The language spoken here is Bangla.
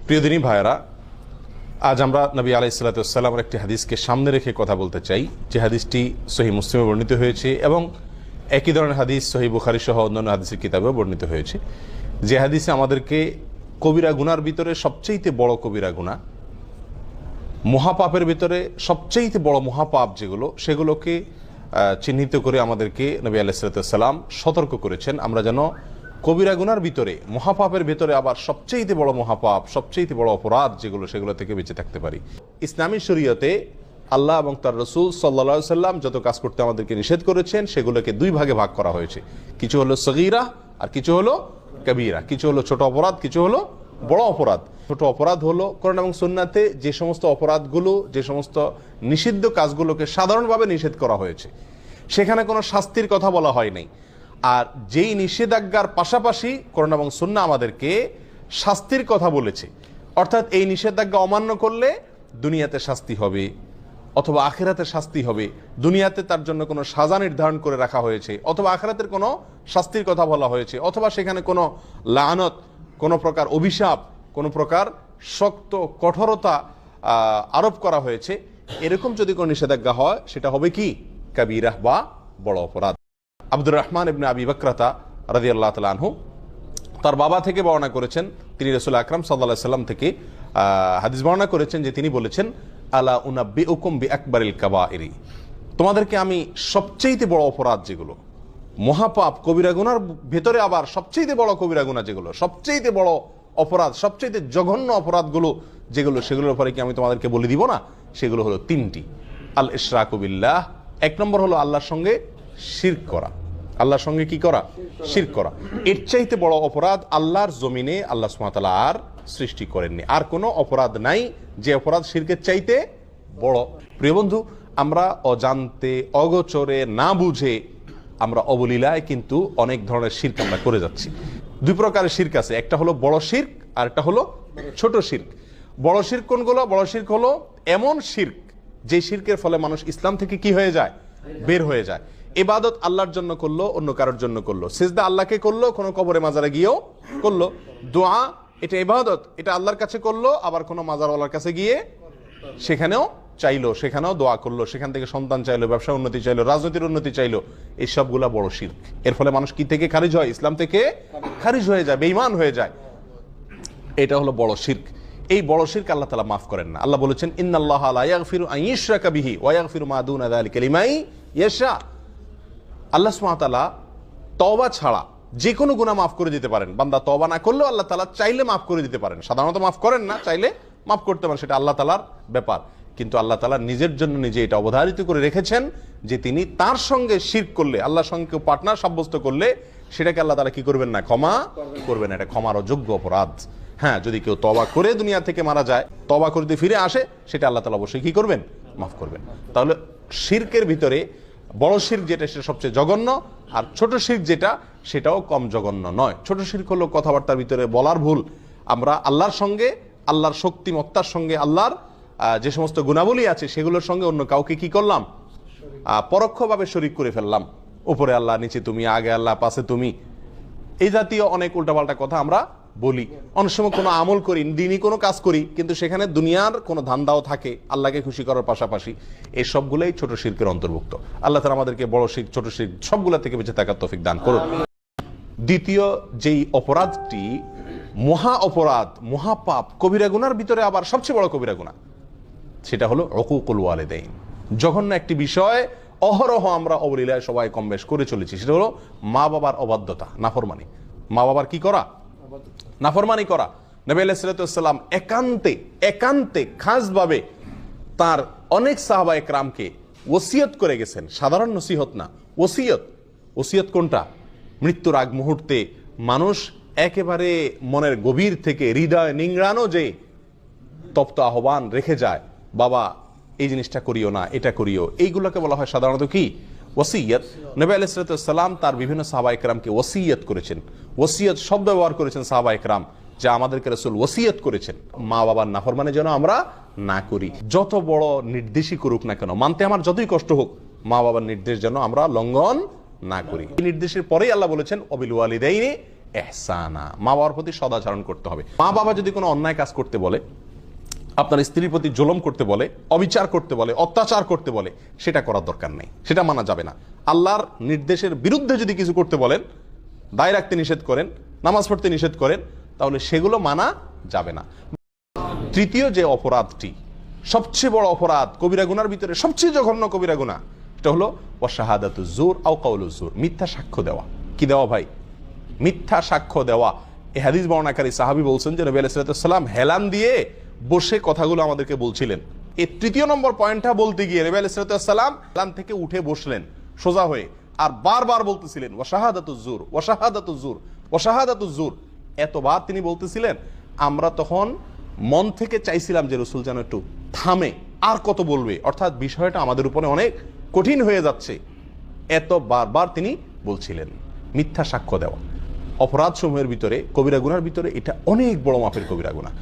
প্রিয় দিনী ভাইয়েরা, আজ আমরা নবী আলাইহিস সালাতু ওয়াস সালামের একটি হাদিসকে সামনে রেখে কথা বলতে চাই, যে হাদিসটি সহিহ মুসলিমে বর্ণিত হয়েছে এবং একই ধরনের হাদিস সহিহ বুখারী সহ অন্যান্য হাদিসের কিতাবেও বর্ণিত হয়েছে। যে হাদিসে আমাদেরকে কবিরা গুনার ভিতরে সবচেয়ে বড় কবিরা গুনাহ, মহাপাপের ভিতরে সবচেয়ে বড় মহাপাপ যেগুলো, সেগুলোকে চিহ্নিত করে আমাদেরকে নবী আলাইহিস সালাতু ওয়াস সালাম সতর্ক করেছেন। আমরা যেন কবিরা গুনার ভিতরে, মহাপাপের ভিতরে আবার সবচেয়ে বড় মহাপাপ, সবচেয়ে বড় অপরাধ যেগুলো, সেগুলো থেকে বেঁচে থাকতে পারি। ইসলামী শরীয়তে আল্লাহ এবং তার রাসূল সাল্লাল্লাহু আলাইহি সাল্লাম যত কাজ করতে আমাদেরকে নিষেধ করেছেন, সেগুলোকে দুই ভাগে ভাগ করা হয়েছে। কিছু হলো সগীরা আর কিছু হলো কবিরা। কিছু হলো ছোট অপরাধ, কিছু হলো বড় অপরাধ। ছোট অপরাধ হলো কোরআন এবং সুন্নাতে যে সমস্ত অপরাধগুলো, যে সমস্ত নিষিদ্ধ কাজগুলোকে সাধারণভাবে নিষেধ করা হয়েছে, সেখানে কোনো শাস্তির কথা বলা হয় নাই। আর যেই নিষেধাজ্ঞার পাশাপাশি কোরআন এবং সুন্নাহ আমাদেরকে শাস্তির কথা বলেছে, অর্থাৎ এই নিষেধাজ্ঞা অমান্য করলে দুনিয়াতে শাস্তি হবে অথবা আখিরাতে শাস্তি হবে। দুনিয়াতে তার জন্য কোনো সাজা নির্ধারণ করে রাখা হয়েছে, অথবা আখিরাতের কোনো শাস্তির কথা বলা হয়েছে, অথবা সেখানে কোনো লানত, কোনো প্রকার অভিশাপ, কোনো প্রকার শক্ত কঠোরতা আরোপ করা হয়েছে। এরকম যদি কোনো নিষেধাজ্ঞা হয়, সেটা হবে কি? কাবীরাহ বা বড় অপরাধ। আব্দুর রহমান ইবনে আবি বকরাতা রাদিয়াল্লাহু তাআলা আনহু তার বাবা থেকে বর্ণনা করেছেন, তিনি রাসূল আকরাম সাল্লাল্লাহু আলাইহি সাল্লাম থেকে হাদিস বর্ণনা করেছেন যে তিনি বলেছেন, আলা উনাব্বিউকুম বিআকবারিল কাবাইরি, তোমাদেরকে আমি সবচেয়ে বড় অপরাধ যেগুলো, মহাপাপ কবিরা গুনার ভেতরে আবার সবচেয়ে বড় কবিরা গুনাহ যেগুলো, সবচেয়ে বড় অপরাধ, সবচেয়ে জঘন্য অপরাধগুলো যেগুলো, সেগুলোর ব্যাপারে কি আমি তোমাদেরকে বলে দিব না? সেগুলো হলো তিনটি। আল ইশরাকু বিল্লাহ, এক নম্বর হলো আল্লাহর সঙ্গে শিরক করা। আল্লাহর সঙ্গে কি করা? শিরক করা। এর চাইতে বড় অপরাধ আল্লাহর জমিনে আল্লাহ সুবহানাহু ওয়া তাআলা আর সৃষ্টি করেননি। আর কোনো অপরাধ নাই যে অপরাধ শিরকের চাইতে বড়। প্রিয় বন্ধু, আমরা অজান্তে, অগোচরে, না বুঝে, আমরা অবলীলায় কিন্তু অনেক ধরনের শিরক আমরা করে যাচ্ছি। দুই প্রকারের শিরক আছে, একটা হলো বড় শিরক আর একটা হলো ছোট শিরক। বড় শিরক কোনগুলো? বড় শিরক হলো এমন শিরক যে শিরকের ফলে মানুষ ইসলাম থেকে কি হয়ে যায়? বের হয়ে যায়। ইবাদত আল্লাহর জন্য করলো, অন্য কারোর জন্য করলো। সিজদা আল্লাহকে করলো, কোনো কবরে মাজারে গিয়েও করলো। দোয়া, এটা ইবাদত, এটা আল্লাহর কাছে করলো, আবার কোনো মাজারওয়ালার কাছে গিয়ে সেখানেও চাইলো, সেখানেও দোয়া করলো, সেখান থেকে সন্তান চাইলো, ব্যবসা উন্নতি চাইলো, রাজনীতির উন্নতি চাইলো। এই সবগুলা বড় শিরক। এর ফলে মানুষ কি থেকে খারিজ হয়? ইসলাম থেকে খারিজ হয়ে যায়, বেঈমান হয়ে যায়। এটা হলো বড় শিরক। এই বড় শিরক আল্লাহ তাআলা মাফ করেন না। আল্লাহ বলেছেন, ইন্নাল্লাহা লা ইয়াগফিরু আন ইউশরাকা বিহি ওয়া ইয়াগফিরু মা দুনা যালিকা লিমান ইয়াশা। আল্লাহ সুবহানাহু ওয়া তাআলা তওবা ছাড়া যে কোনো গুনাহ মাফ করে দিতে পারেন। বান্দা তওবা না করলেও আল্লাহ তাআলা চাইলে মাফ করে দিতে পারেন। সাধারণত মাফ করেন না, চাইলে মাফ করতে পারেন, সেটা আল্লাহ তাআলার ব্যাপার। কিন্তু আল্লাহ তাআলা নিজের জন্য নিজে এটা অবধারিত করে রেখেছেন যে তিনি তার সঙ্গে শিরক করলে, আল্লাহর সঙ্গে কেউ পার্টনার সাব্যস্ত করলে, সেটাকে আল্লাহ তাআলা কি করবেন না? ক্ষমা করবেন। এটা ক্ষমার অযোগ্য অপরাধ। হ্যাঁ, যদি কেউ তওবা করে দুনিয়া থেকে মারা যায়, তওবা করতে ফিরে আসে, সেটা আল্লাহ তাআলা অবশ্যই কি করবেন? মাফ করবেন। তাহলে শিরকের ভিতরে বড় শিরক যেটা, সেটা সবচেয়ে জঘন্য, আর ছোট শিরক যেটা, সেটাও কম জঘন্য নয়। ছোট শিরক হলো কথাবার্তার ভিতরে বলার ভুল। আমরা আল্লাহর সঙ্গে, আল্লাহর শক্তিমত্তার সঙ্গে, আল্লাহর যে সমস্ত গুণাবলী আছে, সেগুলোর সঙ্গে অন্য কাউকে কি করলাম? পরোক্ষভাবে শরীক করে ফেললাম। উপরে আল্লাহ, নিচে তুমি, আগে আল্লাহ, পাশে তুমি, এই জাতীয় অনেক উল্টাপাল্টা কথা আমরা বলি। অনেক সময় কোনো আমল করি, দিনই কোনো কাজ করি, কিন্তু সেখানে দুনিয়ার কোনো ধান্দাও থাকে আল্লাহকে খুশি করার পাশাপাশি। এই সবগুলোই ছোট শিরকের অন্তর্ভুক্ত। আল্লাহ তাআলা আমাদেরকে বড় শিরক, ছোট শিরক সবগুলা থেকে বেঁচে থাকার তৌফিক দান করুন। দ্বিতীয় যেই অপরাধটি মহা অপরাধ, মহাপাপ, কবিরা গুনার ভিতরে আবার সবচেয়ে বড় কবিরা গুনাহ, সেটা হলো উকুকুল ওয়ালিদাইন। জঘন্য একটি বিষয়, অহরহ আমরা অবলীলায় সবাই কম বেশ করে চলেছি। সেটা হলো মা বাবার অবাধ্যতা, নাফরমানি। মা বাবার কি করা? নাফরমানি করা। নবী আলাইহিস সালাতু ওয়াস সালাম একান্তে খাসভাবে তার অনেক সাহাবায়ে কেরামকে ওসিয়ত করে গেছেন। সাধারণ নসিহত না, ওসিয়ত কোনটা? মৃত্যুর আগ মুহূর্তে মানুষ একেবারে মনের গভীর থেকে, হৃদয় নিংড়ানো যে তপ্ত আহ্বান রেখে যায়, বাবা এই জিনিসটা করিও না, এটা করিও, এইগুলোকে বলা হয় সাধারণত কি? ওসিয়ত। নবী আলাইহিস সালাতু ওয়াস সালাম তার বিভিন্ন সাহাবায়ে কেরামকে ওসিয়ত করেছেন। ওসিয়ত শব্দ ব্যবহার করেছেন সাহাবায়ে কেরাম, যা আমাদেরকে রাসূল ওসিয়ত করেছেন, মা বাবার নাফরমানি যেন আমরা না করি। যত বড় নির্দেশই করুক না কেন, মানতে আমার যতই কষ্ট হোক, মা বাবার নির্দেশ যেন আমরা লঙ্ঘন না করি। এই নির্দেশের পরেই আল্লাহ বলেছেন, ওয়াবিল ওয়ালিদাইনি ইহসানা, মা বাবার প্রতি সদাচরণ করতে হবে। মা বাবা যদি কোনো অন্যায় কাজ করতে বলে, আপনার স্ত্রীর প্রতি জুলুম করতে বলে, অবিচার করতে বলে, অত্যাচার করতে বলে, সেটা করার দরকার নেই, সেটা মানা যাবে না। আল্লাহর নির্দেশের বিরুদ্ধে যদি কিছু করতে বলেন, দায় রাখতে নিষেধ করেন, নামাজ পড়তে নিষেধ করেন, তাহলে সেগুলো মানা যাবে না। তৃতীয় যে অপরাধটি, সবচেয়ে বড় অপরাধ, কবিরা গুনার ভিতরে সবচেয়ে জঘন্য কবিরা গুনাহ, এটা হলো ওয়াশাহাদাতুজ জুর আও কাউলুজ জুর, মিথ্যা সাক্ষ্য দেওয়া। কি দেওয়া ভাই? মিথ্যা সাক্ষ্য দেওয়া। এই হাদিস বর্ণনাকারী সাহাবী বলছেন যে নবী আলাইহিস সালাম হেলান দিয়ে বসে কথাগুলো আমাদেরকে বলছিলেন। এই তৃতীয় নম্বর পয়েন্টটা বলতে গিয়ে নবী আলাইহিস সালাম হেলান থেকে উঠে বসলেন সোজা হয়ে, আর বারবার বলতেছিলেন ওয়াশাহাদাতুজ জুর, ওয়াশাহাদাতুজ জুর, ওয়াশাহাদাতুজ জুর। এতবার তিনি বলতেছিলেন, আমরা তখন মন থেকে চাইছিলাম যে রাসূল যেন একটু থামে, আর কত বলবে, অর্থাৎ বিষয়টা আমাদের উপরে অনেক কঠিন হয়ে যাচ্ছে। এত বারবার তিনি বলছিলেন। মিথ্যা সাক্ষ্য দেওয়া অপরাধ সমূহের ভিতরে, কবিরা গুনার ভিতরে এটা অনেক বড় মাপের কবিরা গুনাহ।